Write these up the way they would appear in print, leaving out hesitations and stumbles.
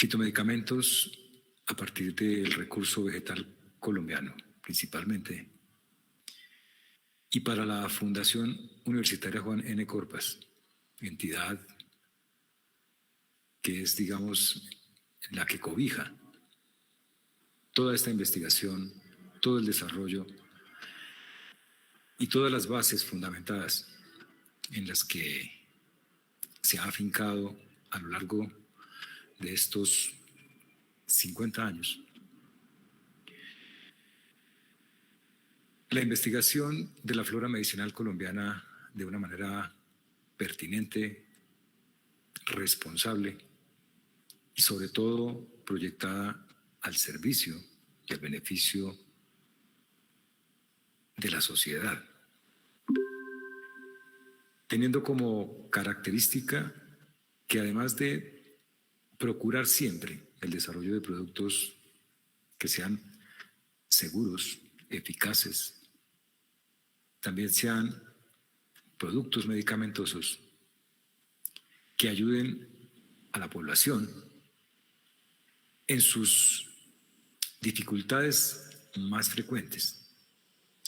Fitomedicamentos a partir del recurso vegetal colombiano, principalmente. Y para la Fundación Universitaria Juan N. Corpas, entidad que es, digamos, la que cobija toda esta investigación, todo el desarrollo y todas las bases fundamentadas en las que se ha afincado a lo largo de estos 50 años. La investigación de la flora medicinal colombiana de una manera pertinente, responsable y sobre todo proyectada al servicio y al beneficio de la sociedad, teniendo como característica que además de procurar siempre el desarrollo de productos que sean seguros, eficaces, también sean productos medicamentosos que ayuden a la población en sus dificultades más frecuentes,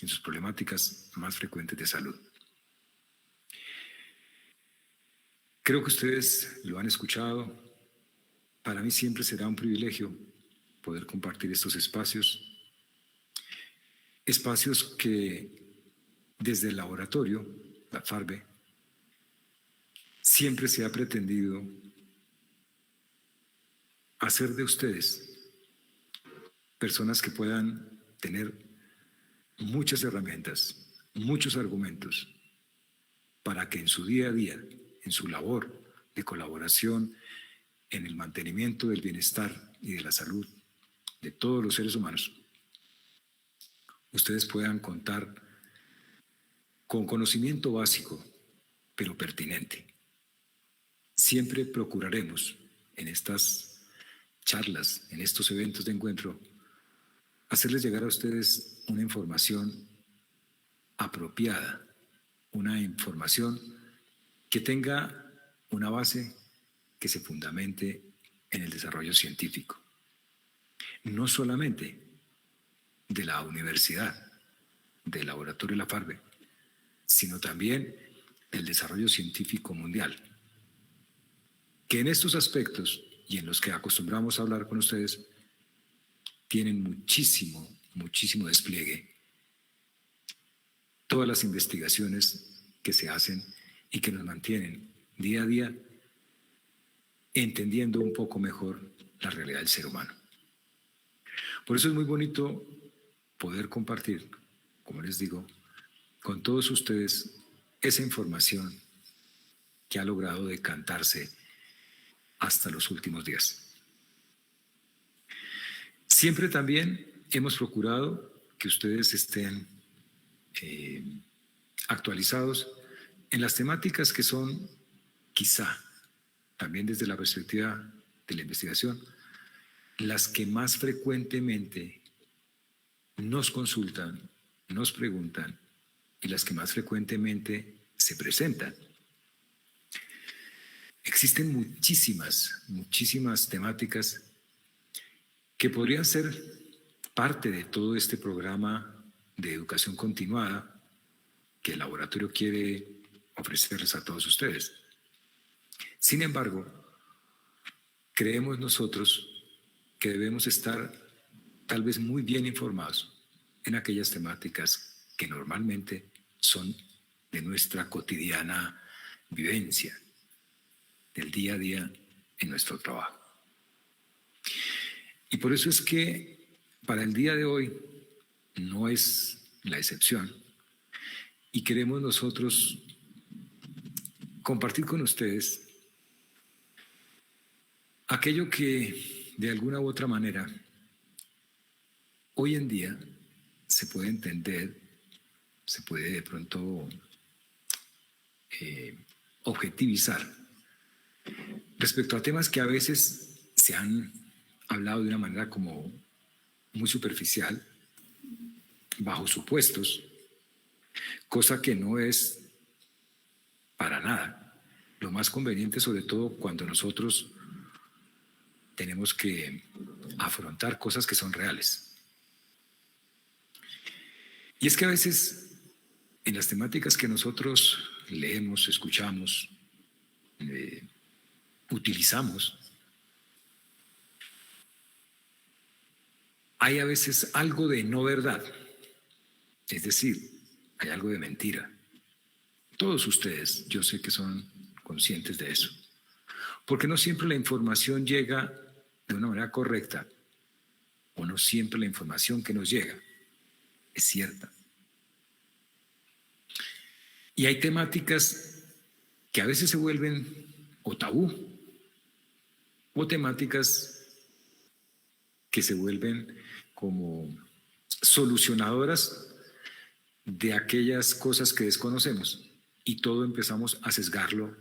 en sus problemáticas más frecuentes de salud. Creo que ustedes lo han escuchado. Para mí siempre será un privilegio poder compartir estos espacios que desde el laboratorio, la FARVE, siempre se ha pretendido hacer de ustedes personas que puedan tener muchas herramientas, muchos argumentos para que en su día a día, en su labor de colaboración en el mantenimiento del bienestar y de la salud de todos los seres humanos, ustedes puedan contar con conocimiento básico, pero pertinente. Siempre procuraremos en estas charlas, en estos eventos de encuentro, hacerles llegar a ustedes una información apropiada, una información que tenga una base que se fundamente en el desarrollo científico. No solamente de la universidad, del laboratorio de la FARVE, sino también el desarrollo científico mundial, que en estos aspectos y en los que acostumbramos a hablar con ustedes, tienen muchísimo despliegue. Todas las investigaciones que se hacen y que nos mantienen día a día entendiendo un poco mejor la realidad del ser humano. Por eso es muy bonito poder compartir, como les digo, con todos ustedes esa información que ha logrado decantarse hasta los últimos días. Siempre también hemos procurado que ustedes estén actualizados en las temáticas que son, quizá, también desde la perspectiva de la investigación, las que más frecuentemente nos consultan, nos preguntan y las que más frecuentemente se presentan. Existen muchísimas temáticas que podrían ser parte de todo este programa de educación continuada que el laboratorio quiere ofrecerles a todos ustedes. Sin embargo, creemos nosotros que debemos estar tal vez muy bien informados en aquellas temáticas que normalmente son de nuestra cotidiana vivencia, del día a día en nuestro trabajo. Y por eso es que para el día de hoy no es la excepción y queremos nosotros compartir con ustedes aquello que de alguna u otra manera hoy en día se puede entender, se puede de pronto objetivizar respecto a temas que a veces se han hablado de una manera como muy superficial, bajo supuestos, cosa que no es para nada lo más conveniente, sobre todo cuando nosotros tenemos que afrontar cosas que son reales. Y es que a veces en las temáticas que nosotros leemos, escuchamos, utilizamos, hay a veces algo de no verdad, es decir, hay algo de mentira. Todos ustedes, yo sé que son conscientes de eso, porque no siempre la información llega de una manera correcta, o no siempre la información que nos llega es cierta. Y hay temáticas que a veces se vuelven o tabú, o temáticas que se vuelven como solucionadoras de aquellas cosas que desconocemos, y todo empezamos a sesgarlo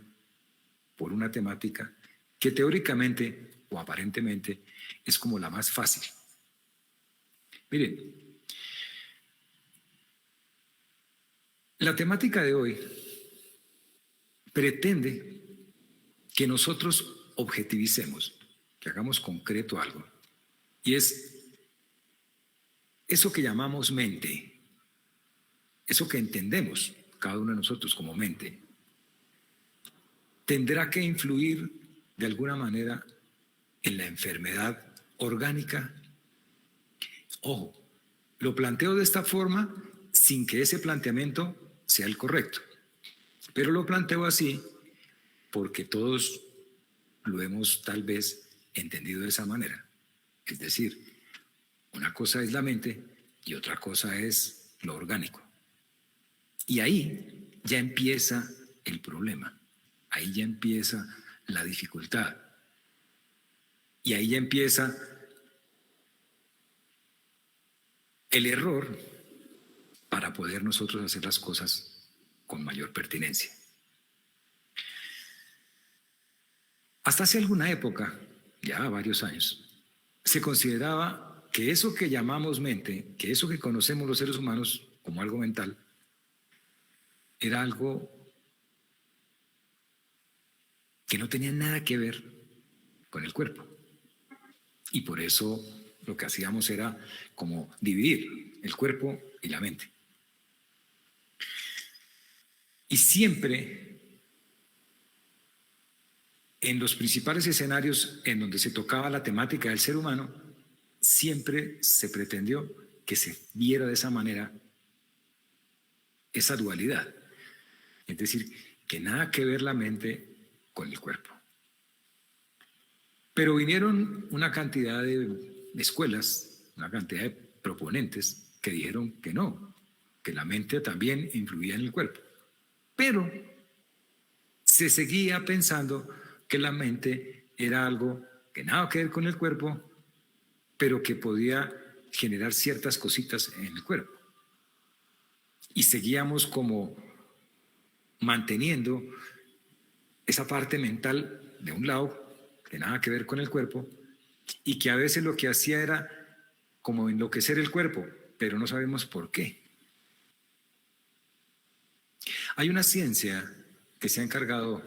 por una temática que teóricamente o aparentemente es como la más fácil. Miren, la temática de hoy pretende que nosotros objetivicemos, que hagamos concreto algo, y es eso que llamamos mente, eso que entendemos cada uno de nosotros como mente, tendrá que influir de alguna manera en la enfermedad orgánica. Ojo, lo planteo de esta forma sin que ese planteamiento sea el correcto, pero lo planteo así porque todos lo hemos tal vez entendido de esa manera. Es decir, una cosa es la mente y otra cosa es lo orgánico. Y ahí ya empieza el problema, ahí ya empieza la dificultad, y ahí ya empieza el error para poder nosotros hacer las cosas con mayor pertinencia. Hasta hace alguna época, ya varios años, se consideraba que eso que llamamos mente, que eso que conocemos los seres humanos como algo mental, era algo que no tenía nada que ver con el cuerpo. Y por eso lo que hacíamos era como dividir el cuerpo y la mente. Y siempre, en los principales escenarios en donde se tocaba la temática del ser humano, siempre se pretendió que se viera de esa manera esa dualidad. Es decir, que nada que ver la mente con el cuerpo. Pero vinieron una cantidad de escuelas, una cantidad de proponentes que dijeron que no, que la mente también influía en el cuerpo. Pero se seguía pensando que la mente era algo que nada que ver con el cuerpo, pero que podía generar ciertas cositas en el cuerpo. Y seguíamos como manteniendo esa parte mental de un lado, que nada que ver con el cuerpo, y que a veces lo que hacía era como enloquecer el cuerpo, pero no sabemos por qué. Hay una ciencia que se ha encargado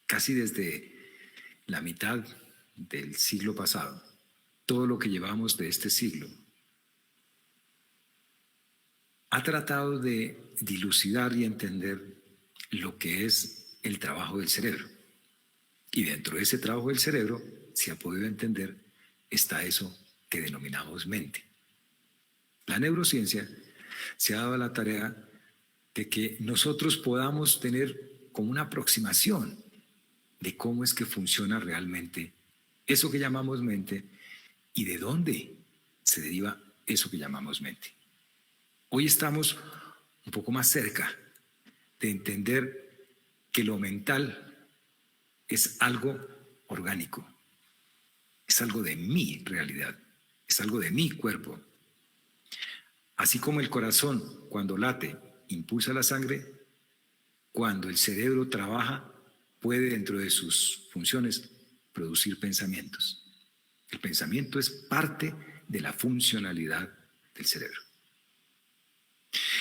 casi desde la mitad del siglo pasado, todo lo que llevamos de este siglo, ha tratado de dilucidar y entender lo que es el trabajo del cerebro. Y dentro de ese trabajo del cerebro, se ha podido entender, está eso que denominamos mente. La neurociencia se ha dado la tarea de que nosotros podamos tener como una aproximación de cómo es que funciona realmente eso que llamamos mente y de dónde se deriva eso que llamamos mente. Hoy estamos un poco más cerca de entender que lo mental es algo orgánico, es algo de mi realidad, es algo de mi cuerpo. Así como el corazón, cuando late, impulsa la sangre, cuando el cerebro trabaja, puede dentro de sus funciones producir pensamientos. El pensamiento es parte de la funcionalidad del cerebro.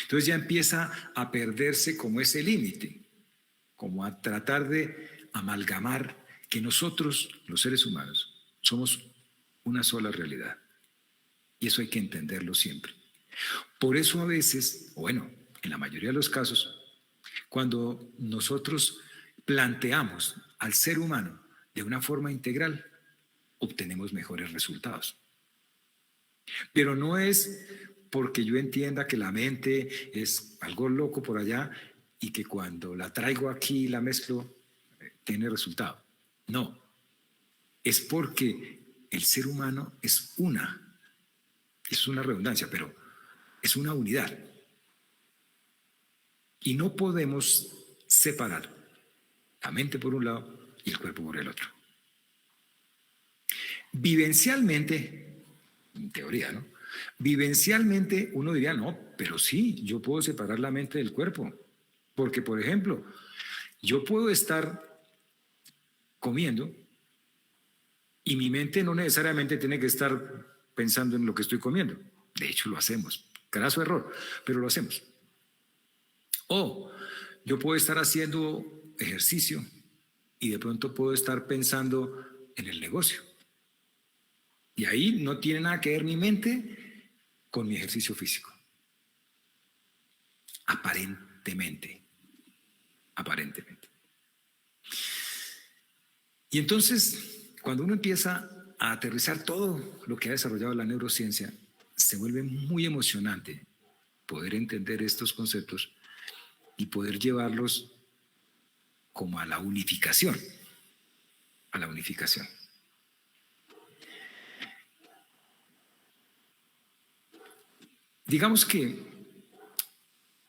Entonces ya empieza a perderse como ese límite, como a tratar de amalgamar que nosotros, los seres humanos, somos una sola realidad. Y eso hay que entenderlo siempre. Por eso a veces, bueno, en la mayoría de los casos, cuando nosotros planteamos al ser humano de una forma integral, obtenemos mejores resultados. Pero no es porque yo entienda que la mente es algo loco por allá y que cuando la traigo aquí y la mezclo, tiene resultado. No, es porque el ser humano es una redundancia, pero es una unidad. Y no podemos separar la mente por un lado y el cuerpo por el otro. Vivencialmente, en teoría, ¿no? Vivencialmente uno diría, no, pero sí, yo puedo separar la mente del cuerpo. Porque, por ejemplo, yo puedo estar comiendo y mi mente no necesariamente tiene que estar pensando en lo que estoy comiendo. De hecho, lo hacemos. Graso error, pero lo hacemos. O yo puedo estar haciendo ejercicio y de pronto puedo estar pensando en el negocio. Y ahí no tiene nada que ver mi mente con mi ejercicio físico. Aparentemente. Y entonces, cuando uno empieza a aterrizar todo lo que ha desarrollado la neurociencia, se vuelve muy emocionante poder entender estos conceptos y poder llevarlos como a la unificación. Digamos que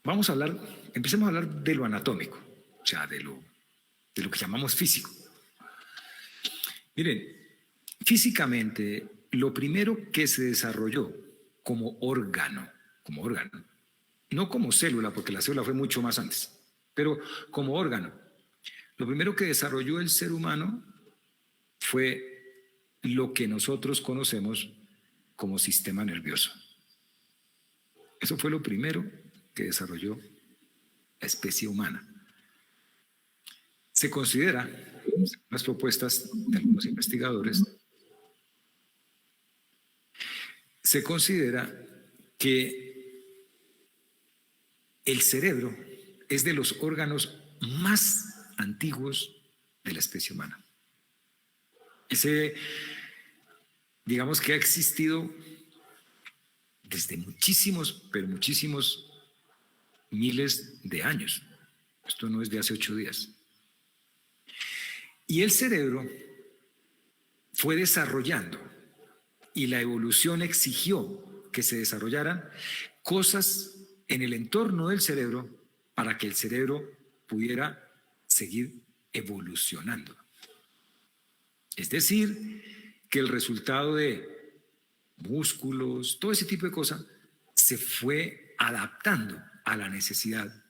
empecemos a hablar de lo anatómico, o sea, de lo que llamamos físico. Miren, físicamente, lo primero que se desarrolló como órgano, no como célula, porque la célula fue mucho más antes, pero como órgano, lo primero que desarrolló el ser humano fue lo que nosotros conocemos como sistema nervioso. Eso fue lo primero que desarrolló la especie humana. Se considera, según las propuestas de algunos investigadores, se considera que el cerebro es de los órganos más antiguos de la especie humana. Digamos que ha existido desde muchísimos, pero muchísimos miles de años. Esto no es de hace 8 días. Y el cerebro fue desarrollando y la evolución exigió que se desarrollaran cosas en el entorno del cerebro para que el cerebro pudiera seguir evolucionando. Es decir, que el resultado de músculos, todo ese tipo de cosas, se fue adaptando a la necesidad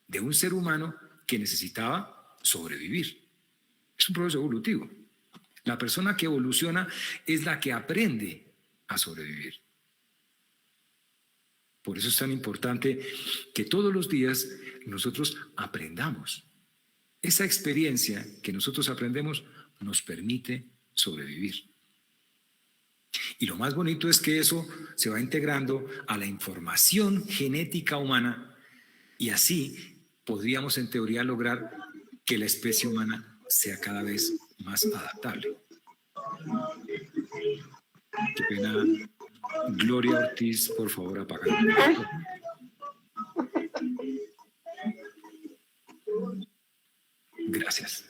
de un ser humano que necesitaba sobrevivir. Es un proceso evolutivo. La persona que evoluciona es la que aprende a sobrevivir. Por eso es tan importante que todos los días nosotros aprendamos. Esa experiencia que nosotros aprendemos nos permite sobrevivir. Y lo más bonito es que eso se va integrando a la información genética humana y así podríamos en teoría lograr que la especie humana sea cada vez más adaptable. Qué pena. Gloria Ortiz, por favor, apaga. Gracias.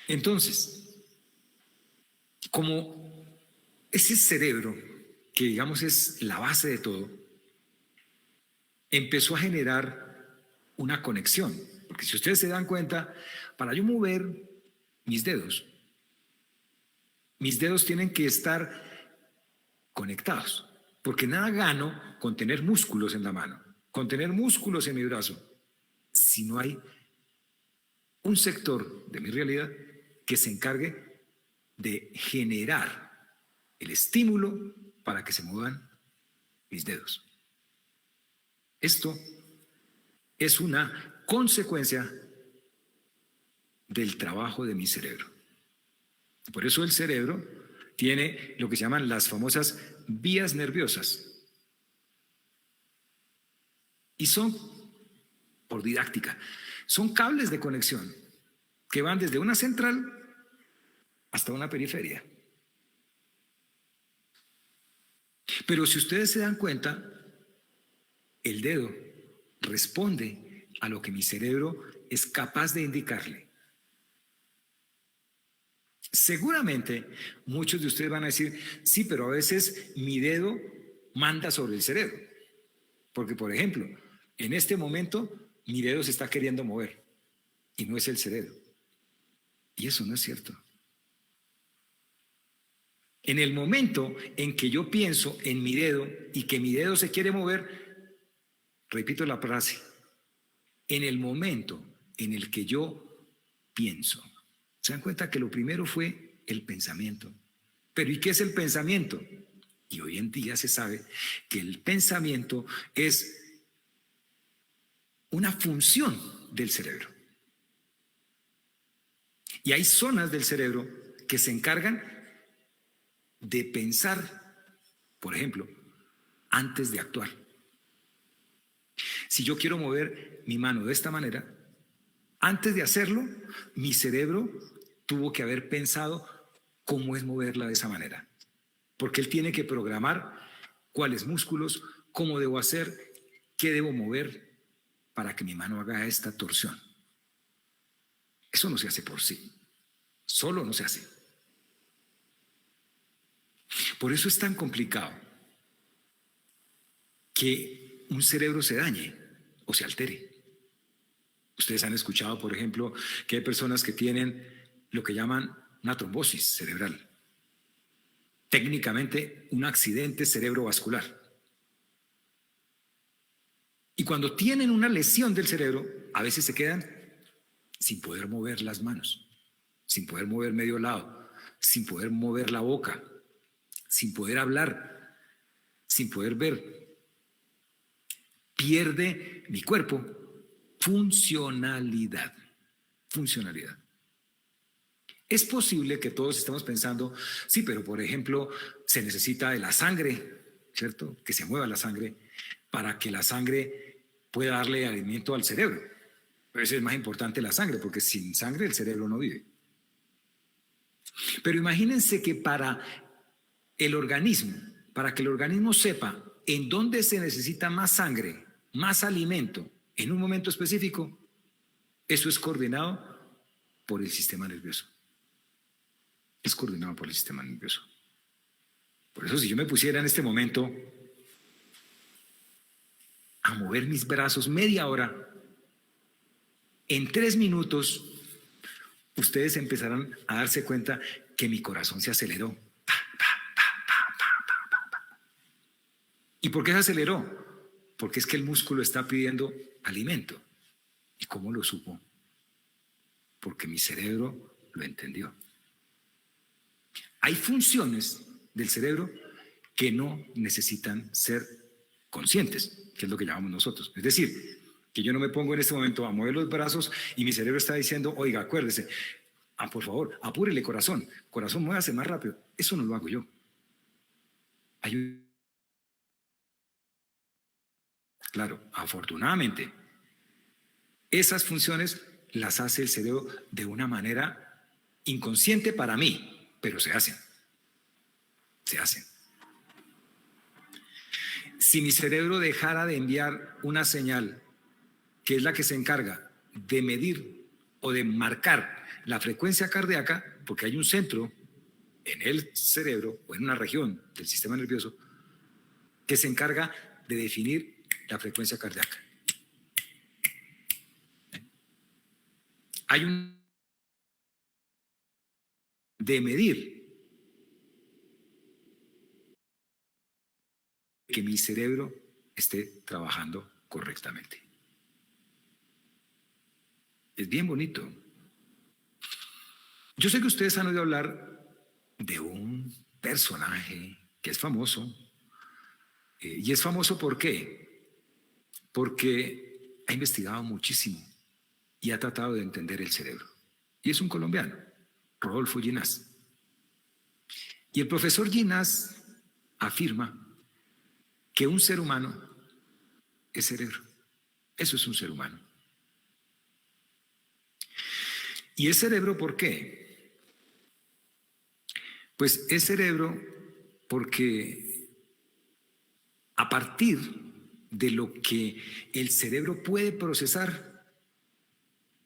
Entonces, como ese cerebro, que digamos es la base de todo, empezó a generar una conexión. Porque si ustedes se dan cuenta, para yo mover mis dedos tienen que estar conectados. Porque nada gano con tener músculos en la mano, con tener músculos en mi brazo, si no hay un sector de mi realidad que se encargue de generar el estímulo para que se muevan mis dedos. Esto es una consecuencia del trabajo de mi cerebro. Por eso el cerebro tiene lo que se llaman las famosas vías nerviosas. Y son, por didáctica, son cables de conexión que van desde una central hasta una periferia. Pero si ustedes se dan cuenta, el dedo responde a lo que mi cerebro es capaz de indicarle. Seguramente muchos de ustedes van a decir, sí, pero a veces mi dedo manda sobre el cerebro. Porque, por ejemplo, en este momento mi dedo se está queriendo mover y no es el cerebro. Y eso no es cierto. En el momento en que yo pienso en mi dedo y que mi dedo se quiere mover, repito la frase, en el momento en el que yo pienso. ¿Se dan cuenta que lo primero fue el pensamiento? Pero ¿y qué es el pensamiento? Y hoy en día se sabe que el pensamiento es una función del cerebro. Y hay zonas del cerebro que se encargan de pensar, por ejemplo, antes de actuar. Si yo quiero mover mi mano de esta manera, antes de hacerlo, mi cerebro tuvo que haber pensado cómo es moverla de esa manera. Porque él tiene que programar cuáles músculos, cómo debo hacer, qué debo mover para que mi mano haga esta torsión. Eso no se hace por sí. Solo no se hace. Por eso es tan complicado que un cerebro se dañe o se altere. Ustedes han escuchado, por ejemplo, que hay personas que tienen lo que llaman una trombosis cerebral. Técnicamente, un accidente cerebrovascular. Y cuando tienen una lesión del cerebro, a veces se quedan sin poder mover las manos, sin poder mover medio lado, sin poder mover la boca, sin poder hablar, sin poder ver. Pierde mi cuerpo funcionalidad. Funcionalidad. Es posible que todos estemos pensando, sí, pero por ejemplo, se necesita de la sangre, ¿cierto? Que se mueva la sangre para que la sangre pueda darle alimento al cerebro. Pero eso es más importante la sangre, porque sin sangre el cerebro no vive. Pero imagínense que para que el organismo sepa en dónde se necesita más sangre, más alimento, en un momento específico, eso es coordinado por el sistema nervioso. Es coordinado por el sistema nervioso. Por eso si yo me pusiera en este momento a mover mis brazos media hora, en 3 minutos, ustedes empezarán a darse cuenta que mi corazón se aceleró. ¿Y por qué se aceleró? Porque es que el músculo está pidiendo alimento. ¿Y cómo lo supo? Porque mi cerebro lo entendió. Hay funciones del cerebro que no necesitan ser conscientes, que es lo que llamamos nosotros. Es decir, que yo no me pongo en este momento a mover los brazos y mi cerebro está diciendo, oiga, acuérdese, por favor, apúrele corazón, muévase más rápido. Eso no lo hago yo. Claro, afortunadamente, esas funciones las hace el cerebro de una manera inconsciente para mí, pero se hacen. Se hacen. Si mi cerebro dejara de enviar una señal, que es la que se encarga de medir o de marcar la frecuencia cardíaca, porque hay un centro en el cerebro o en una región del sistema nervioso que se encarga de definir la frecuencia cardíaca. Hay un de medir que mi cerebro esté trabajando correctamente. Es bien bonito. Yo sé que ustedes han oído hablar de un personaje que es famoso. Y es famoso ¿por qué? Porque ha investigado muchísimo y ha tratado de entender el cerebro. y es un colombiano, Rodolfo Ginás. Y el profesor Ginás afirma que un ser humano es cerebro. Eso es un ser humano. ¿Y es cerebro por qué? Pues es cerebro porque a partir de lo que el cerebro puede procesar,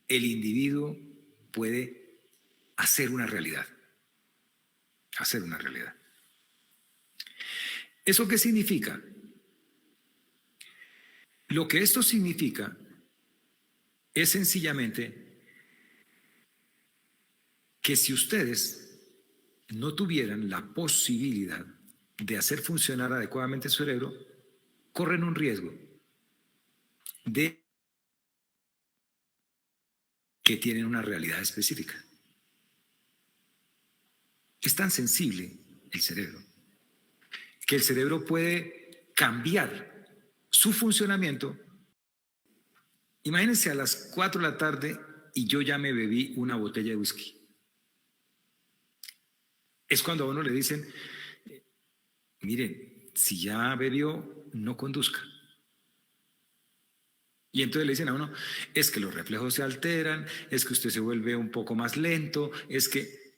el individuo puede hacer una realidad. Hacer una realidad. ¿Eso qué significa? Lo que esto significa es sencillamente que si ustedes no tuvieran la posibilidad de hacer funcionar adecuadamente su cerebro, corren un riesgo de que tienen una realidad específica. Es tan sensible el cerebro que el cerebro puede cambiar su funcionamiento. Imagínense a las 4 de la tarde y yo ya me bebí una botella de whisky. Es cuando a uno le dicen, miren, si ya bebió, no conduzca. Y entonces le dicen a uno, es que los reflejos se alteran, es que usted se vuelve un poco más lento, es que...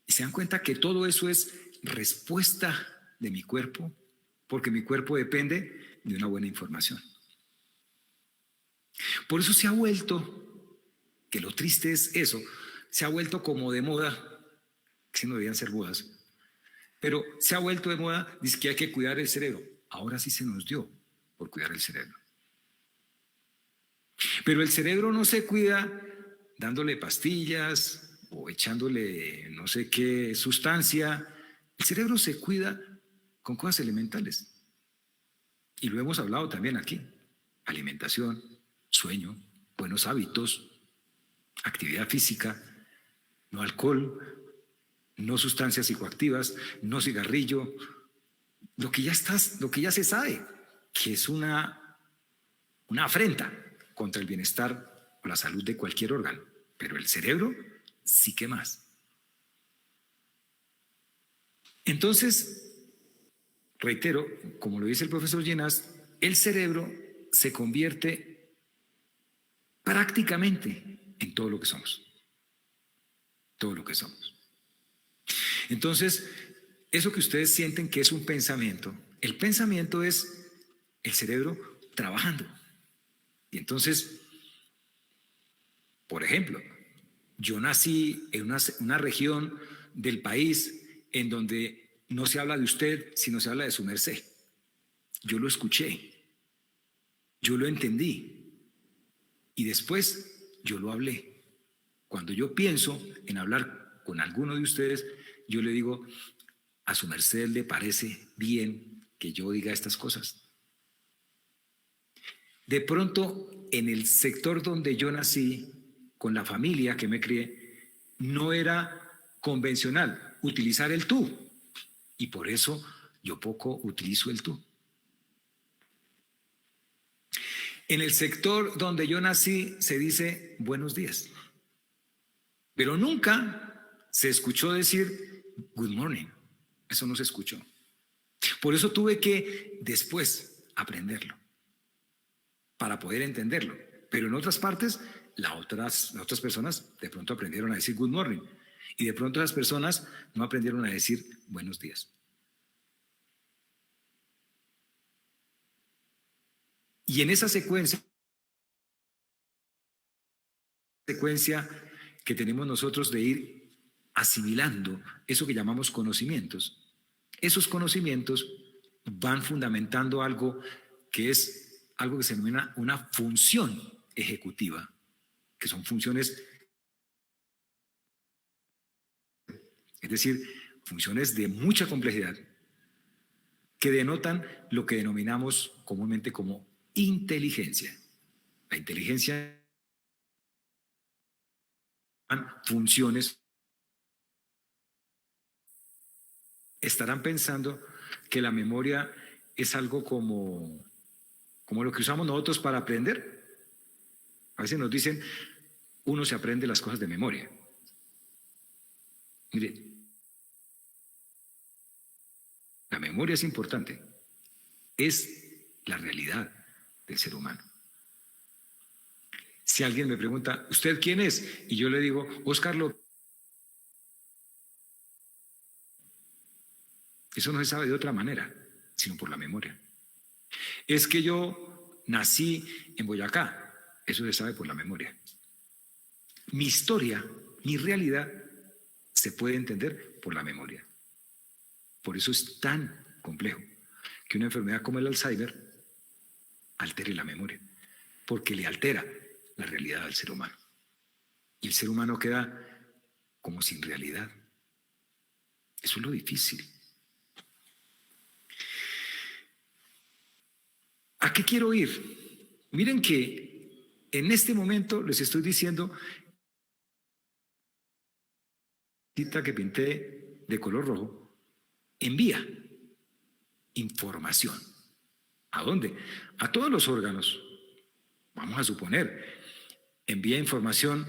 Y se dan cuenta que todo eso es respuesta de mi cuerpo, porque mi cuerpo depende de una buena información. Por eso se ha vuelto, que lo triste es eso, se ha vuelto como de moda, que no debían ser bodas, pero se ha vuelto de moda, dice que hay que cuidar el cerebro. Ahora sí se nos dio por cuidar el cerebro. Pero el cerebro no se cuida dándole pastillas o echándole no sé qué sustancia. El cerebro se cuida con cosas elementales. Y lo hemos hablado también aquí. Alimentación, sueño, buenos hábitos, actividad física, no alcohol, no sustancias psicoactivas, no cigarrillo. Lo que ya se sabe, que es una afrenta contra el bienestar o la salud de cualquier órgano. Pero el cerebro sí que más. Entonces, reitero, como lo dice el profesor Ginás, el cerebro se convierte prácticamente en todo lo que somos. Todo lo que somos. Entonces, eso que ustedes sienten que es un pensamiento, el pensamiento es el cerebro trabajando. Y entonces, por ejemplo, yo nací en una región del país en donde no se habla de usted, sino se habla de su merced. Yo lo escuché, yo lo entendí y después yo lo hablé. Cuando yo pienso en hablar con alguno de ustedes, yo le digo, a su merced le parece bien que yo diga estas cosas. De pronto, en el sector donde yo nací, con la familia que me crié, no era convencional utilizar el tú. Y por eso yo poco utilizo el tú. En el sector donde yo nací se dice buenos días. Pero nunca se escuchó decir good morning. Eso no se escuchó. Por eso tuve que después aprenderlo para poder entenderlo. Pero en otras partes, las otras personas de pronto aprendieron a decir good morning. Y de pronto las personas no aprendieron a decir buenos días. Y en esa secuencia que tenemos nosotros de ir asimilando eso que llamamos conocimientos, esos conocimientos van fundamentando algo que es algo que se denomina una función ejecutiva, que son funciones, es decir, funciones de mucha complejidad, que denotan lo que denominamos comúnmente como inteligencia. La inteligencia funciones. Estarán pensando que la memoria es algo como lo que usamos nosotros para aprender. A veces nos dicen, uno se aprende las cosas de memoria. Mire, la memoria es importante, es la realidad del ser humano. Si alguien me pregunta, ¿usted quién es? Y yo le digo, Óscar López. Eso no se sabe de otra manera, sino por la memoria. Es que yo nací en Boyacá, eso se sabe por la memoria. Mi historia, mi realidad, se puede entender por la memoria. Por eso es tan complejo que una enfermedad como el Alzheimer altere la memoria, porque le altera la realidad al ser humano. Y el ser humano queda como sin realidad. Eso es lo difícil. ¿A qué quiero ir? Miren que en este momento les estoy diciendo cita que pinté de color rojo, envía información. ¿A dónde? A todos los órganos. Vamos a suponer, envía información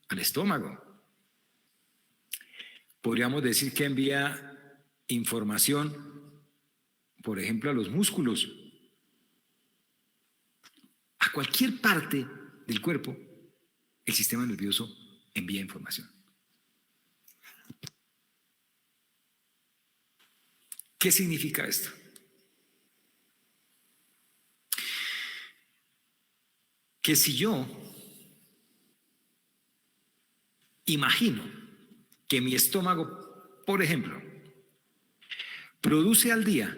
al estómago. Podríamos decir que envía información, por ejemplo, a los músculos. A cualquier parte del cuerpo, el sistema nervioso envía información. ¿Qué significa esto? Que si yo imagino que mi estómago, por ejemplo, produce al día,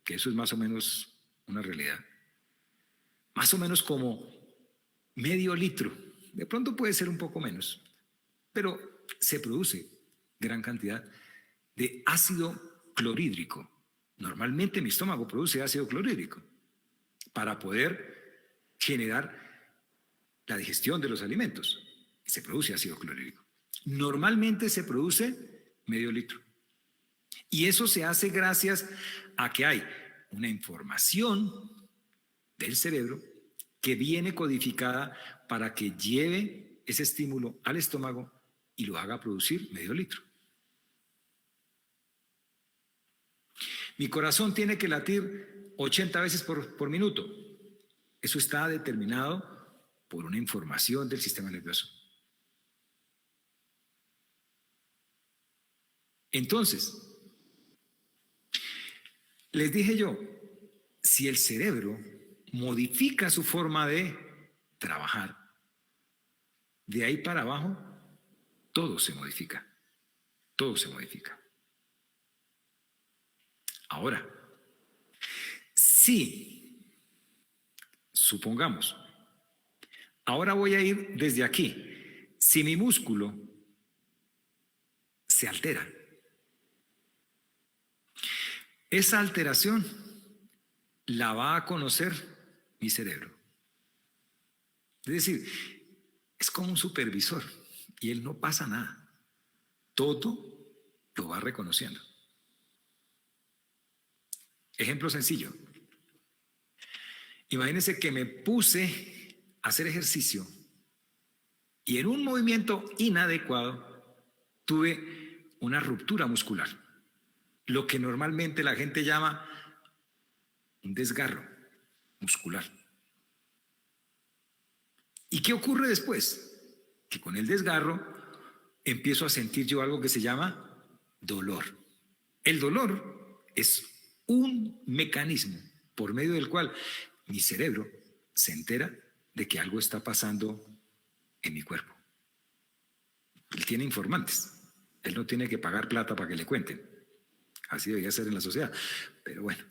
que eso es más o menos una realidad, más o menos como medio litro, de pronto puede ser un poco menos, pero se produce gran cantidad de ácido clorhídrico. Normalmente mi estómago produce ácido clorhídrico para poder generar la digestión de los alimentos. Se produce ácido clorhídrico. Normalmente se produce medio litro. Y eso se hace gracias a que hay una información del cerebro que viene codificada para que lleve ese estímulo al estómago y lo haga producir medio litro. Mi corazón tiene que latir 80 veces por minuto. Eso está determinado por una información del sistema nervioso. Entonces, les dije yo, si el cerebro modifica su forma de trabajar, de ahí para abajo, todo se modifica. Todo se modifica. Ahora, si, supongamos, ahora voy a ir desde aquí, si mi músculo se altera, esa alteración la va a conocer mi cerebro. Es decir, es como un supervisor y él no pasa nada. Todo lo va reconociendo. Ejemplo sencillo. Imagínense que me puse a hacer ejercicio y en un movimiento inadecuado tuve una ruptura muscular, lo que normalmente la gente llama un desgarro muscular. ¿Y qué ocurre después? Que con el desgarro empiezo a sentir yo algo que se llama dolor. El dolor es un mecanismo por medio del cual mi cerebro se entera de que algo está pasando en mi cuerpo. Él tiene informantes. Él no tiene que pagar plata para que le cuenten. Así debería ser en la sociedad. Pero bueno,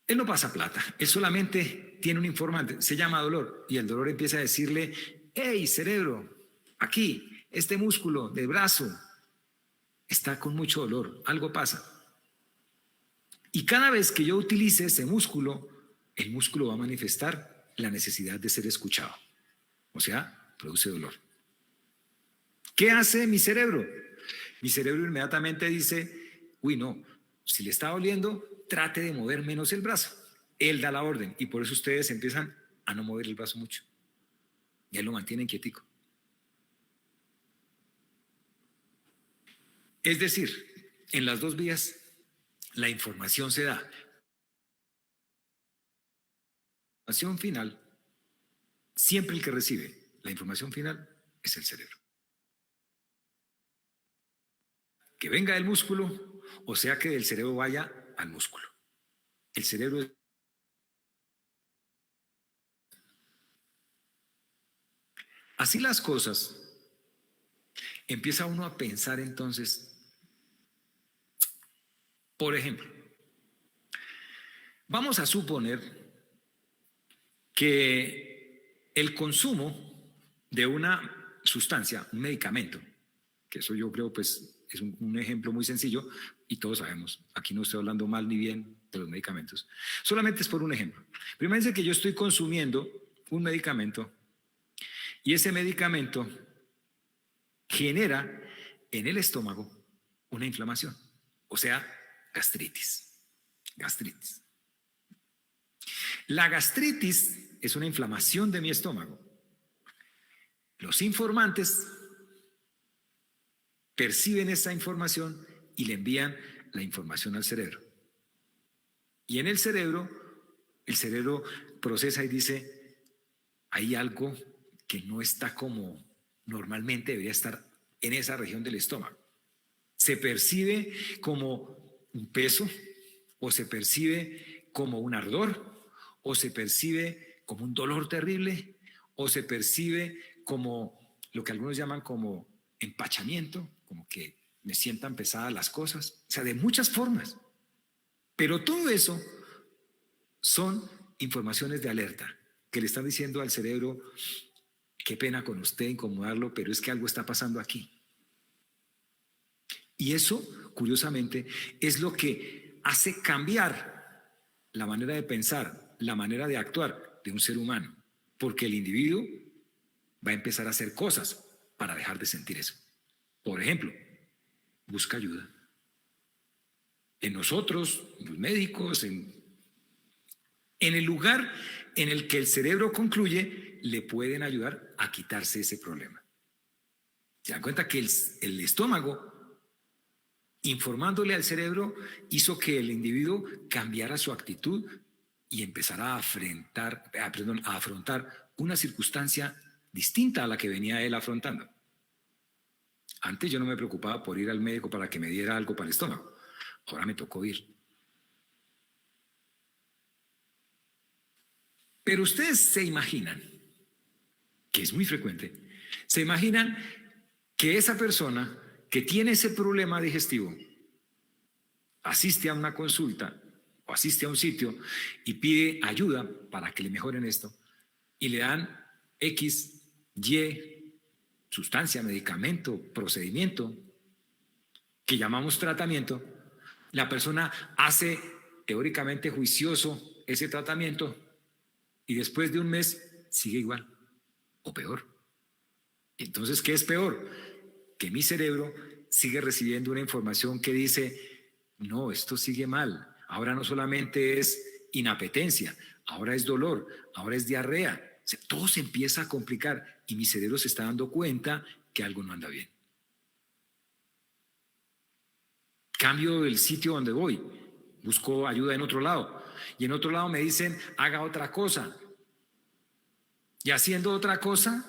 él no pasa plata. Él solamente tiene un informante. Se llama dolor. Y el dolor empieza a decirle, hey, cerebro, aquí, este músculo del brazo está con mucho dolor. Algo pasa. Y cada vez que yo utilice ese músculo, el músculo va a manifestar la necesidad de ser escuchado. O sea, produce dolor. ¿Qué hace mi cerebro? Mi cerebro inmediatamente dice, uy, no, si le está doliendo, trate de mover menos el brazo. Él da la orden y por eso ustedes empiezan a no mover el brazo mucho. Y él lo mantiene quietico. Es decir, en las dos vías la información se da. La información final, siempre el que recibe la información final es el cerebro. Que venga del músculo, o sea que del cerebro vaya al músculo. El cerebro es... Así las cosas, empieza uno a pensar entonces, por ejemplo, vamos a suponer que el consumo de una sustancia, un medicamento, que eso yo creo pues es un ejemplo muy sencillo y todos sabemos, aquí no estoy hablando mal ni bien de los medicamentos, solamente es por un ejemplo. Pero imagínense que yo estoy consumiendo un medicamento y ese medicamento genera en el estómago una inflamación, o sea, gastritis. Gastritis. La gastritis es una inflamación de mi estómago. Los informantes perciben esa información y le envían la información al cerebro. Y en el cerebro procesa y dice, hay algo que no está como normalmente debería estar en esa región del estómago. Se percibe como un peso, o se percibe como un ardor, o se percibe como un dolor terrible, o se percibe como lo que algunos llaman como empachamiento, como que me sientan pesadas las cosas, o sea, de muchas formas. Pero todo eso son informaciones de alerta que le están diciendo al cerebro, qué pena con usted incomodarlo, pero es que algo está pasando aquí. Y eso, curiosamente, es lo que hace cambiar la manera de pensar, la manera de actuar de un ser humano, porque el individuo va a empezar a hacer cosas para dejar de sentir eso. Por ejemplo, busca ayuda. En nosotros, los médicos, en el lugar en el que el cerebro concluye, le pueden ayudar a quitarse ese problema. Se dan cuenta que el estómago, informándole al cerebro, hizo que el individuo cambiara su actitud y empezara a afrontar una circunstancia distinta a la que venía él afrontando. Antes yo no me preocupaba por ir al médico para que me diera algo para el estómago. Ahora me tocó ir. Pero ustedes se imaginan, que es muy frecuente, se imaginan que esa persona que tiene ese problema digestivo asiste a una consulta o asiste a un sitio y pide ayuda para que le mejoren esto y le dan X, Y, sustancia, medicamento, procedimiento que llamamos tratamiento. La persona hace teóricamente juicioso ese tratamiento y después de un mes sigue igual o peor. Entonces, ¿qué es peor? Que mi cerebro sigue recibiendo una información que dice, no, esto sigue mal. Ahora no solamente es inapetencia, ahora es dolor, ahora es diarrea. O sea, todo se empieza a complicar y mi cerebro se está dando cuenta que algo no anda bien. Cambio el sitio donde voy, busco ayuda en otro lado y en otro lado me dicen, haga otra cosa. Y haciendo otra cosa,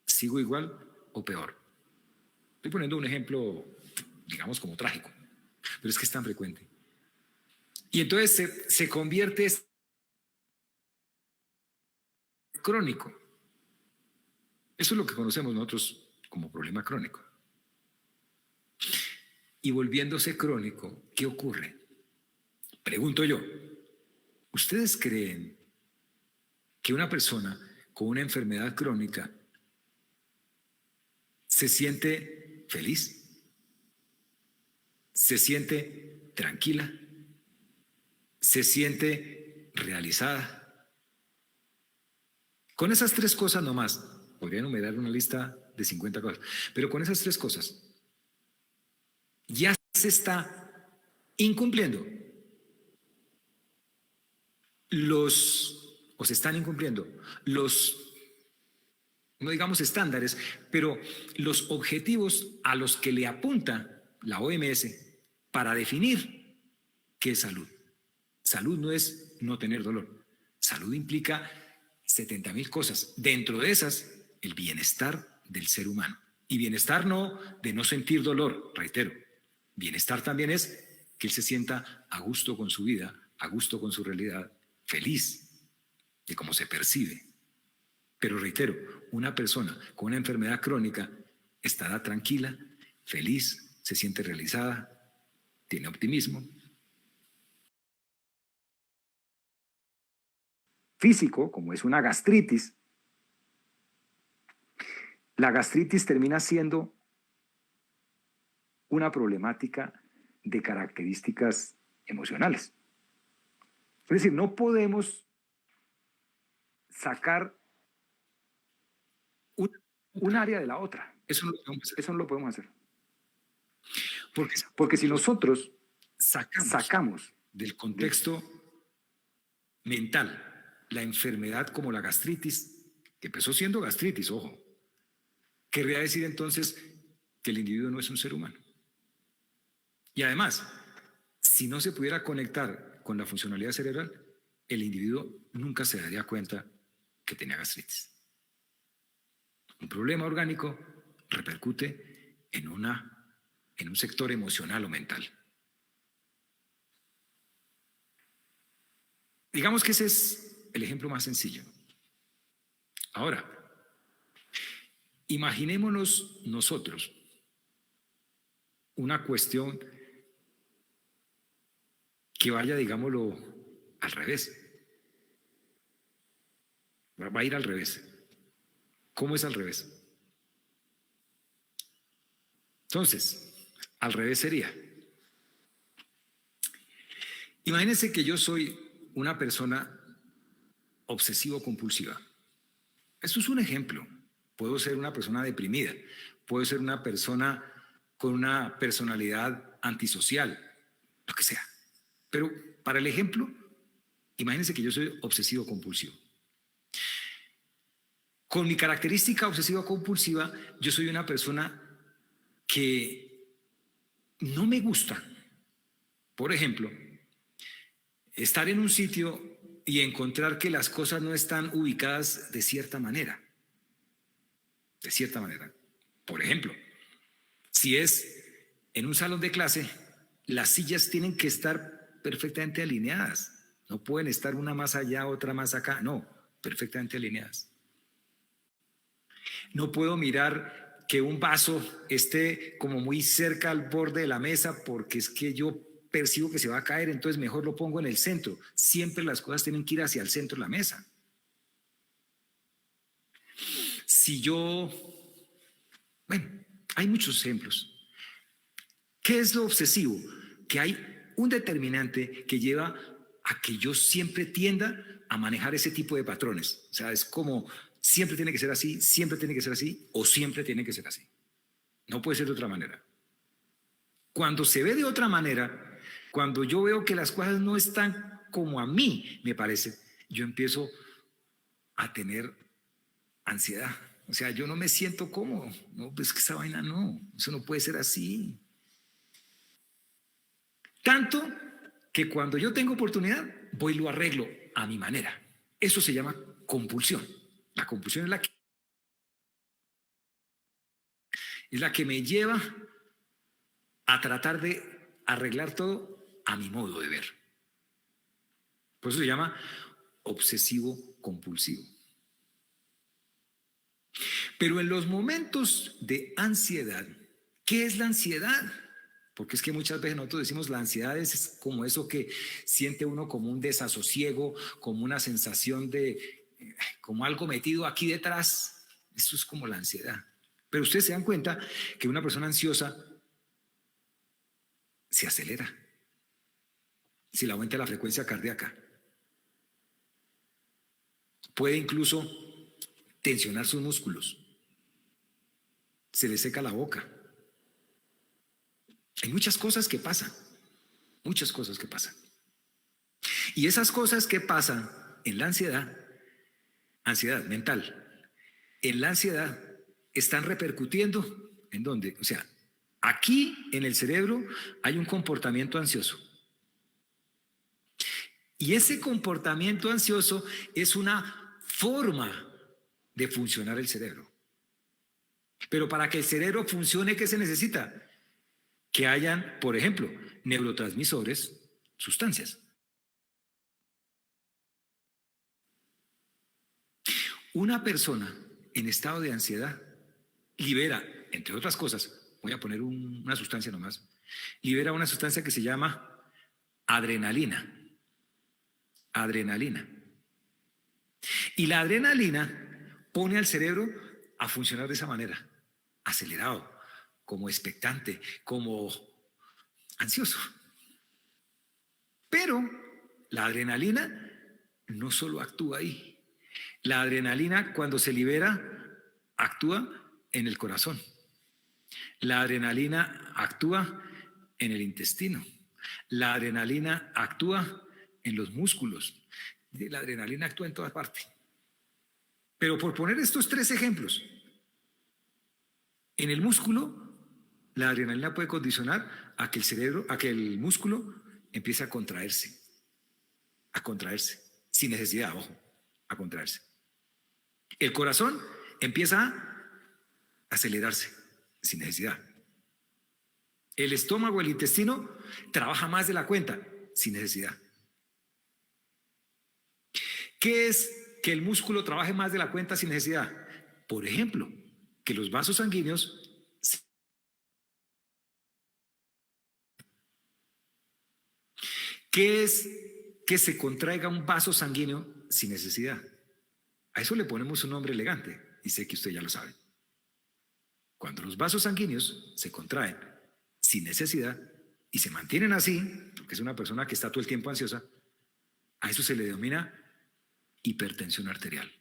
sigo igual o peor. Estoy poniendo un ejemplo, digamos, como trágico, pero es que es tan frecuente. Y entonces se convierte crónico. Eso es lo que conocemos nosotros como problema crónico. Y volviéndose crónico, ¿qué ocurre? Pregunto yo, ¿ustedes creen que una persona con una enfermedad crónica se siente feliz? ¿Se siente tranquila? ¿Se siente realizada? Con esas tres cosas nomás, podría enumerar una lista de 50 cosas, pero con esas tres cosas ya se está incumpliendo o se están incumpliendo los no digamos estándares, pero los objetivos a los que le apunta la OMS para definir qué es salud. Salud no es no tener dolor. Salud implica 70.000 cosas. Dentro de esas, el bienestar del ser humano. Y bienestar no de no sentir dolor, reitero. Bienestar también es que él se sienta a gusto con su vida, a gusto con su realidad, feliz de cómo se percibe. Pero reitero, una persona con una enfermedad crónica estará tranquila, feliz, se siente realizada, tiene optimismo. Físico, como es una gastritis, la gastritis termina siendo una problemática de características emocionales. Es decir, no podemos sacar un área de la otra. Eso no lo podemos hacer. Eso no lo podemos hacer. Porque si nosotros sacamos del contexto mental la enfermedad como la gastritis, que empezó siendo gastritis, ojo, querría decir entonces que el individuo no es un ser humano. Y además, si no se pudiera conectar con la funcionalidad cerebral, el individuo nunca se daría cuenta que tenía gastritis. Un problema orgánico repercute en un sector emocional o mental. Digamos que ese es el ejemplo más sencillo. Ahora, imaginémonos nosotros una cuestión que vaya, digámoslo, al revés. Va a ir al revés. ¿Cómo es al revés? Entonces, al revés sería. Imagínense que yo soy una persona obsesivo-compulsiva. Esto es un ejemplo. Puedo ser una persona deprimida, puedo ser una persona con una personalidad antisocial, lo que sea. Pero para el ejemplo, imagínense que yo soy obsesivo-compulsivo. Con mi característica obsesiva-compulsiva, yo soy una persona que no me gusta, por ejemplo, estar en un sitio y encontrar que las cosas no están ubicadas de cierta manera. De cierta manera. Por ejemplo, si es en un salón de clase, las sillas tienen que estar perfectamente alineadas. No pueden estar una más allá, otra más acá. No, perfectamente alineadas. No puedo mirar que un vaso esté como muy cerca al borde de la mesa porque es que yo percibo que se va a caer, entonces mejor lo pongo en el centro. Siempre las cosas tienen que ir hacia el centro de la mesa. Bueno, hay muchos ejemplos. ¿Qué es lo obsesivo? Que hay un determinante que lleva a que yo siempre tienda a manejar ese tipo de patrones. O sea, es como siempre tiene que ser así, siempre tiene que ser así o siempre tiene que ser así. No puede ser de otra manera. Cuando se ve de otra manera, cuando yo veo que las cosas no están como a mí me parece, yo empiezo a tener ansiedad. O sea, yo no me siento cómodo. No, pues que esa vaina no, eso no puede ser así. Tanto que cuando yo tengo oportunidad, voy y lo arreglo a mi manera. Eso se llama compulsión. La compulsión es la que me lleva a tratar de arreglar todo a mi modo de ver. Por eso se llama obsesivo-compulsivo. Pero en los momentos de ansiedad, ¿qué es la ansiedad? Porque es que muchas veces nosotros decimos la ansiedad es como eso que siente uno como un desasosiego, como una sensación de, como algo metido aquí detrás. Eso es como la ansiedad. Pero ustedes se dan cuenta que una persona ansiosa se acelera, si le aumenta la frecuencia cardíaca. Puede incluso tensionar sus músculos. Se le seca la boca. Hay muchas cosas que pasan, muchas cosas que pasan. Y esas cosas que pasan en la ansiedad mental, en la ansiedad están repercutiendo ¿en dónde? O sea, aquí en el cerebro hay un comportamiento ansioso. Y ese comportamiento ansioso es una forma de funcionar el cerebro. Pero para que el cerebro funcione, ¿qué se necesita? Que hayan, por ejemplo, neurotransmisores, sustancias. Una persona en estado de ansiedad libera, entre otras cosas, voy a poner una sustancia nomás, libera una sustancia que se llama adrenalina. Adrenalina. Y la adrenalina pone al cerebro a funcionar de esa manera, acelerado, como expectante, como ansioso. Pero la adrenalina no solo actúa ahí. La adrenalina, cuando se libera, actúa en el corazón. La adrenalina actúa en el intestino. La adrenalina actúa en los músculos. La adrenalina actúa en todas partes. Pero por poner estos 3 ejemplos, en el músculo, la adrenalina puede condicionar a que el cerebro, a que el músculo empiece a contraerse, sin necesidad, ojo, a contraerse. El corazón empieza a acelerarse, sin necesidad. El estómago, el intestino, trabaja más de la cuenta, sin necesidad. ¿Qué es que el músculo trabaje más de la cuenta sin necesidad? Por ejemplo, que los vasos sanguíneos ¿qué es que se contraiga un vaso sanguíneo sin necesidad? A eso le ponemos un nombre elegante y sé que usted ya lo sabe. Cuando los vasos sanguíneos se contraen sin necesidad y se mantienen así, porque es una persona que está todo el tiempo ansiosa, a eso se le denomina hipertensión arterial.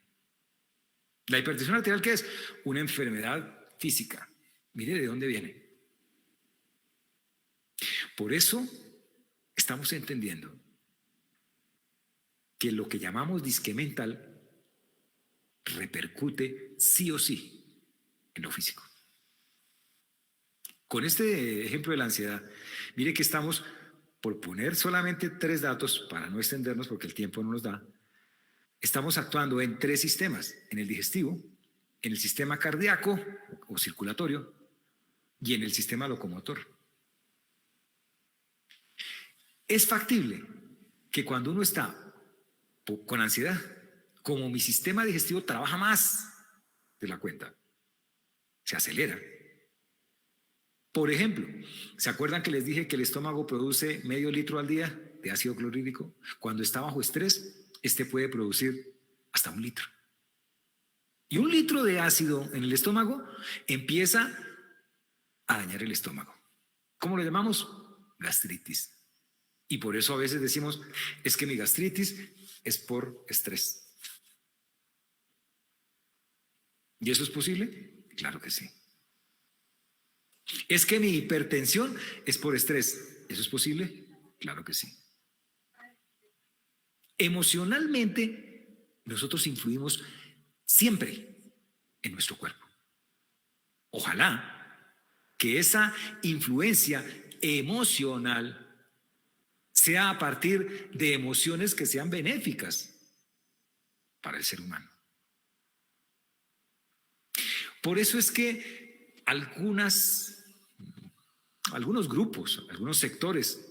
¿La hipertensión arterial qué es? Una enfermedad física. Mire de dónde viene. Por eso estamos entendiendo que lo que llamamos disque mental repercute sí o sí en lo físico. Con este ejemplo de la ansiedad, mire que estamos, por poner solamente 3 datos para no extendernos porque el tiempo no nos da, estamos actuando en 3 sistemas: en el digestivo, en el sistema cardíaco o circulatorio y en el sistema locomotor. Es factible que cuando uno está con ansiedad, como mi sistema digestivo trabaja más de la cuenta, se acelera. Por ejemplo, ¿se acuerdan que les dije que el estómago produce medio litro al día de ácido clorhídrico? Cuando está bajo estrés, este puede producir hasta 1 litro. Y 1 litro de ácido en el estómago empieza a dañar el estómago. ¿Cómo lo llamamos? Gastritis. Y por eso a veces decimos, es que mi gastritis es por estrés. ¿Y eso es posible? Claro que sí. ¿Es que mi hipertensión es por estrés? ¿Eso es posible? Claro que sí. Emocionalmente, nosotros influimos siempre en nuestro cuerpo. Ojalá que esa influencia emocional sea a partir de emociones que sean benéficas para el ser humano. Por eso es que algunos grupos, algunos sectores,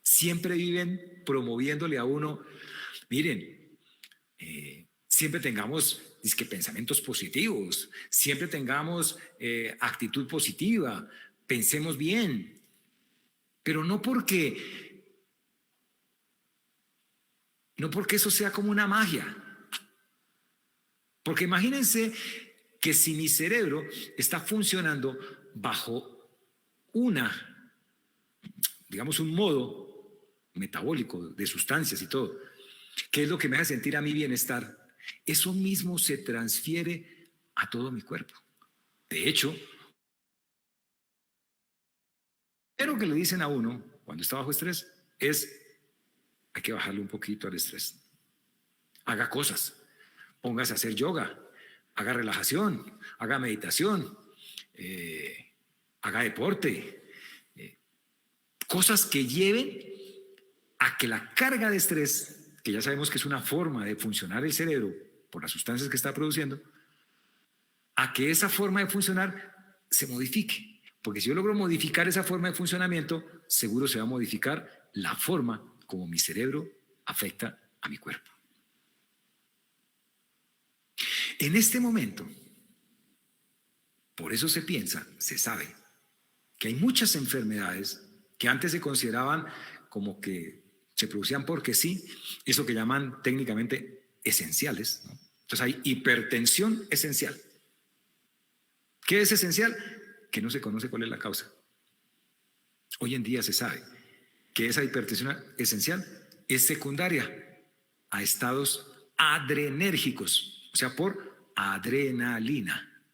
siempre viven promoviéndole a uno, miren, siempre tengamos pensamientos positivos, siempre tengamos actitud positiva, pensemos bien, pero no porque eso sea como una magia. Porque imagínense que si mi cerebro está funcionando bajo un modo metabólico de sustancias y todo, ¿qué es lo que me hace sentir a mi bienestar? Eso mismo se transfiere a todo mi cuerpo. De hecho, lo que le dicen a uno cuando está bajo estrés es: hay que bajarle un poquito al estrés. Haga cosas, póngase a hacer yoga, haga relajación, haga meditación, haga deporte, cosas que lleven a que la carga de estrés, que ya sabemos que es una forma de funcionar el cerebro por las sustancias que está produciendo, a que esa forma de funcionar se modifique. Porque si yo logro modificar esa forma de funcionamiento, seguro se va a modificar la forma como mi cerebro afecta a mi cuerpo. En este momento, por eso se piensa, se sabe, que hay muchas enfermedades que antes se consideraban como que se producían porque sí, eso que llaman técnicamente esenciales, ¿no? Entonces hay hipertensión esencial. ¿Qué es esencial? Que no se conoce cuál es la causa. Hoy en día se sabe que esa hipertensión esencial es secundaria a estados adrenérgicos, o sea, por adrenalina.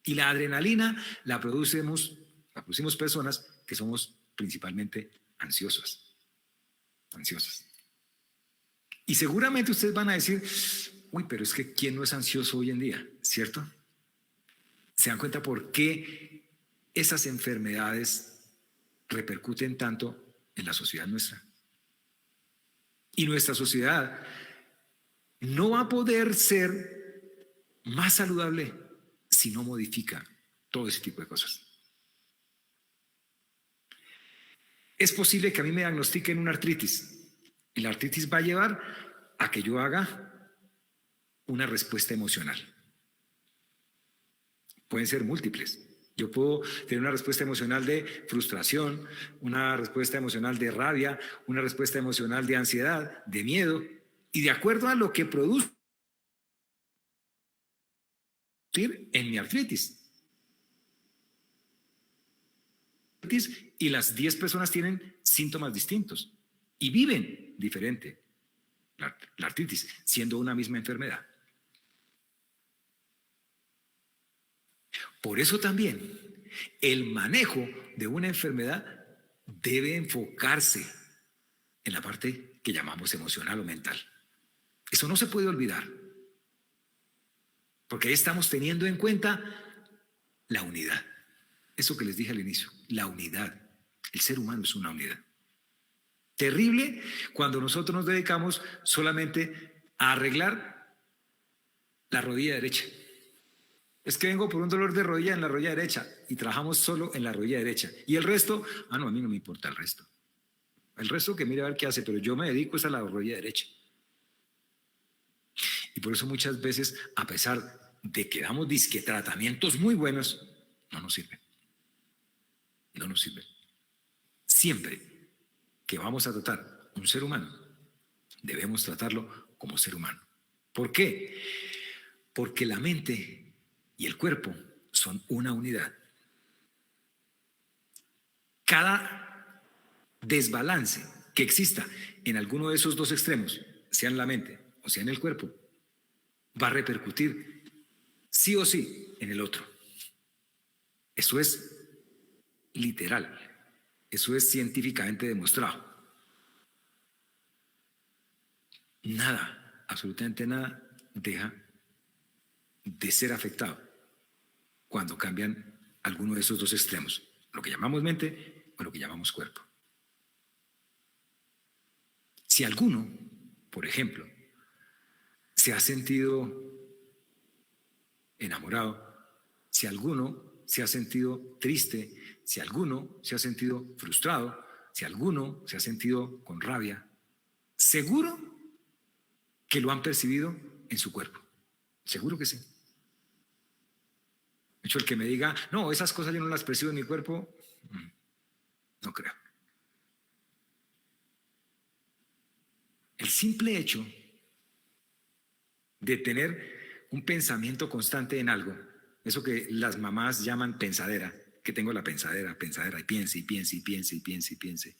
Y la adrenalina la producimos personas que somos principalmente ansiosas. Y seguramente ustedes van a decir, uy, pero es que ¿quién no es ansioso hoy en día? ¿Cierto? ¿Se dan cuenta por qué esas enfermedades repercuten tanto en la sociedad nuestra? Y nuestra sociedad no va a poder ser más saludable si no modifica todo ese tipo de cosas. Es posible que a mí me diagnostiquen una artritis y la artritis va a llevar a que yo haga una respuesta emocional. Pueden ser múltiples. Yo puedo tener una respuesta emocional de frustración, una respuesta emocional de rabia, una respuesta emocional de ansiedad, de miedo, y de acuerdo a lo que produce en mi artritis. Y las 10 personas tienen síntomas distintos y viven diferente la artritis, siendo una misma enfermedad. Por eso también el manejo de una enfermedad debe enfocarse en la parte que llamamos emocional o mental. Eso no se puede olvidar, porque ahí estamos teniendo en cuenta la unidad. Eso que les dije al inicio, la unidad. El ser humano es una unidad. Terrible cuando nosotros nos dedicamos solamente a arreglar la rodilla derecha. Es que vengo por un dolor de rodilla en la rodilla derecha y trabajamos solo en la rodilla derecha. Y el resto, no, a mí no me importa el resto. El resto que mire a ver qué hace, pero yo me dedico a la rodilla derecha. Y por eso muchas veces, a pesar de que damos disque tratamientos muy buenos, no nos sirven. No nos sirven. Siempre que vamos a tratar un ser humano, debemos tratarlo como ser humano. ¿Por qué? Porque la mente y el cuerpo son una unidad. Cada desbalance que exista en alguno de esos dos extremos, sea en la mente o sea en el cuerpo, va a repercutir sí o sí en el otro. Eso es literal. Eso es científicamente demostrado. Nada, absolutamente nada, deja de ser afectado cuando cambian alguno de esos dos extremos, lo que llamamos mente o lo que llamamos cuerpo. Si alguno, por ejemplo, se ha sentido enamorado, si alguno se ha sentido triste, si alguno se ha sentido frustrado, si alguno se ha sentido con rabia, seguro que lo han percibido en su cuerpo. Seguro que sí. De hecho, el que me diga, no, esas cosas yo no las percibo en mi cuerpo, no creo. El simple hecho de tener un pensamiento constante en algo, eso que las mamás llaman pensadera, que tengo la pensadera, y piense.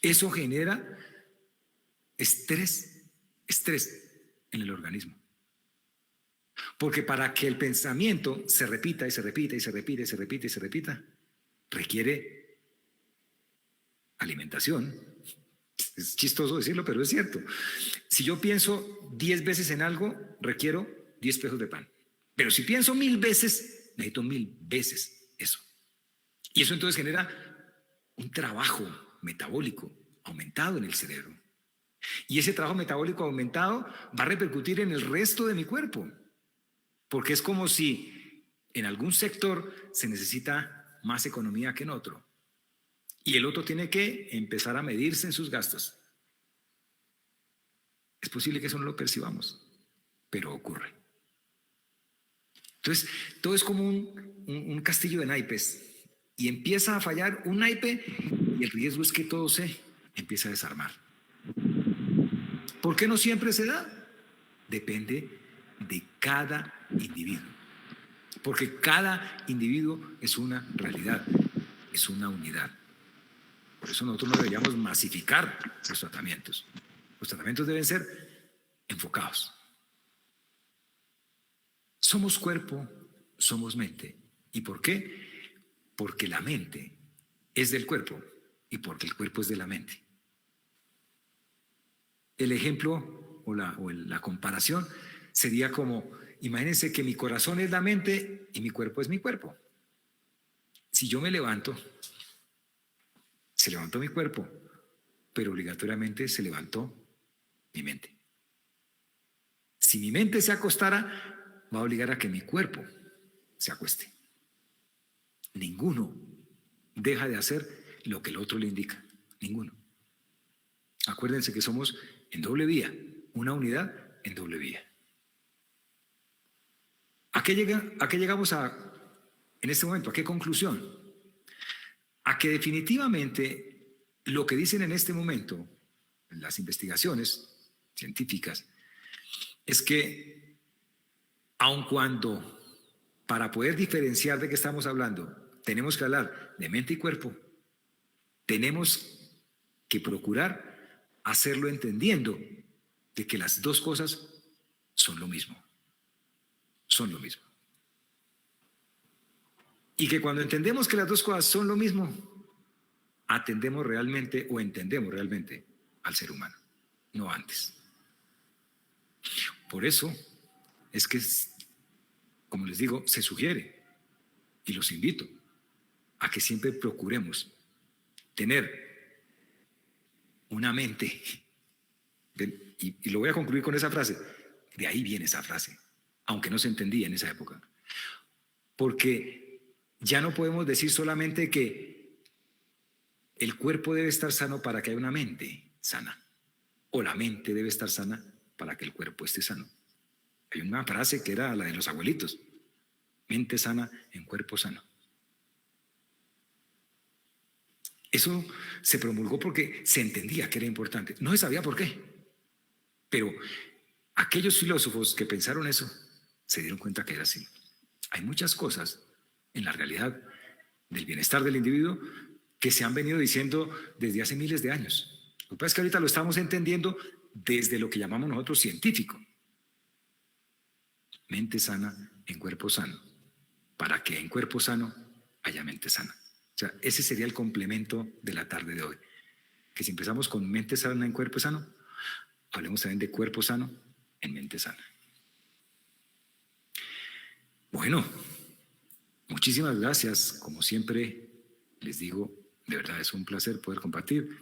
Eso genera estrés en el organismo. Porque para que el pensamiento se repita, requiere alimentación. Es chistoso decirlo, pero es cierto. Si yo pienso 10 veces en algo, requiero 10 pejos de pan. Pero si pienso 1000 veces, necesito 1000 veces eso. Y eso entonces genera un trabajo metabólico aumentado en el cerebro. Y ese trabajo metabólico aumentado va a repercutir en el resto de mi cuerpo. Porque es como si en algún sector se necesita más economía que en otro. Y el otro tiene que empezar a medirse en sus gastos. Es posible que eso no lo percibamos, pero ocurre. Entonces, todo es como un castillo de naipes. Y empieza a fallar un naipe y el riesgo es que todo se empieza a desarmar. ¿Por qué no siempre se da? Depende de cada individuo. Porque cada individuo es una realidad, es una unidad. Por eso nosotros no deberíamos masificar los tratamientos. Los tratamientos deben ser enfocados. Somos cuerpo, somos mente. ¿Y por qué? Porque la mente es del cuerpo y porque el cuerpo es de la mente. El ejemplo o la comparación sería como, imagínense que mi corazón es la mente y mi cuerpo es mi cuerpo. Si yo me levanto, se levantó mi cuerpo, pero obligatoriamente se levantó mi mente. Si mi mente se acostara, va a obligar a que mi cuerpo se acueste. Ninguno deja de hacer lo que el otro le indica. Ninguno. Acuérdense que somos en doble vía, una unidad en doble vía. ¿A qué llegamos en este momento? ¿A qué conclusión? A que definitivamente lo que dicen en este momento las investigaciones científicas es que aun cuando para poder diferenciar de qué estamos hablando tenemos que hablar de mente y cuerpo, tenemos que procurar hacerlo entendiendo de que las dos cosas son lo mismo. Son lo mismo. Y que cuando entendemos que las dos cosas son lo mismo, atendemos realmente o entendemos realmente al ser humano, no antes. Por eso es que, como les digo, se sugiere y los invito a que siempre procuremos tener una mente, y lo voy a concluir con esa frase, de ahí viene esa frase, aunque no se entendía en esa época, porque ya no podemos decir solamente que el cuerpo debe estar sano para que haya una mente sana, o la mente debe estar sana para que el cuerpo esté sano. Hay una frase que era la de los abuelitos, mente sana en cuerpo sano. Eso se promulgó porque se entendía que era importante. No se sabía por qué, pero aquellos filósofos que pensaron eso se dieron cuenta que era así. Hay muchas cosas en la realidad del bienestar del individuo que se han venido diciendo desde hace miles de años. Lo que pasa es que ahorita lo estamos entendiendo desde lo que llamamos nosotros científico. Mente sana en cuerpo sano, para que en cuerpo sano haya mente sana. O sea, ese sería el complemento de la tarde de hoy. Que si empezamos con mente sana en cuerpo sano, hablemos también de cuerpo sano en mente sana. Bueno, muchísimas gracias. Como siempre les digo, de verdad es un placer poder compartir,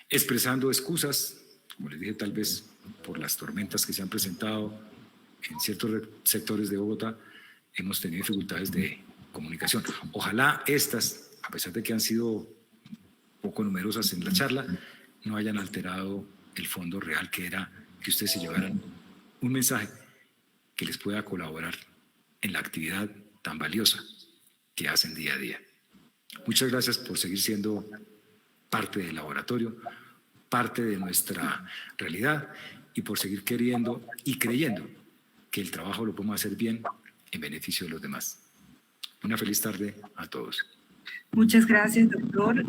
expresando excusas, como les dije, tal vez por las tormentas que se han presentado en ciertos sectores de Bogotá, hemos tenido dificultades de comunicación. Ojalá estas, a pesar de que han sido poco numerosas en la charla, no hayan alterado el fondo real, que era que ustedes se llevaran un mensaje que les pueda colaborar en la actividad tan valiosa que hacen día a día. Muchas gracias por seguir siendo parte del laboratorio, parte de nuestra realidad, y por seguir queriendo y creyendo que el trabajo lo podemos hacer bien en beneficio de los demás. Una feliz tarde a todos. Muchas gracias, doctor.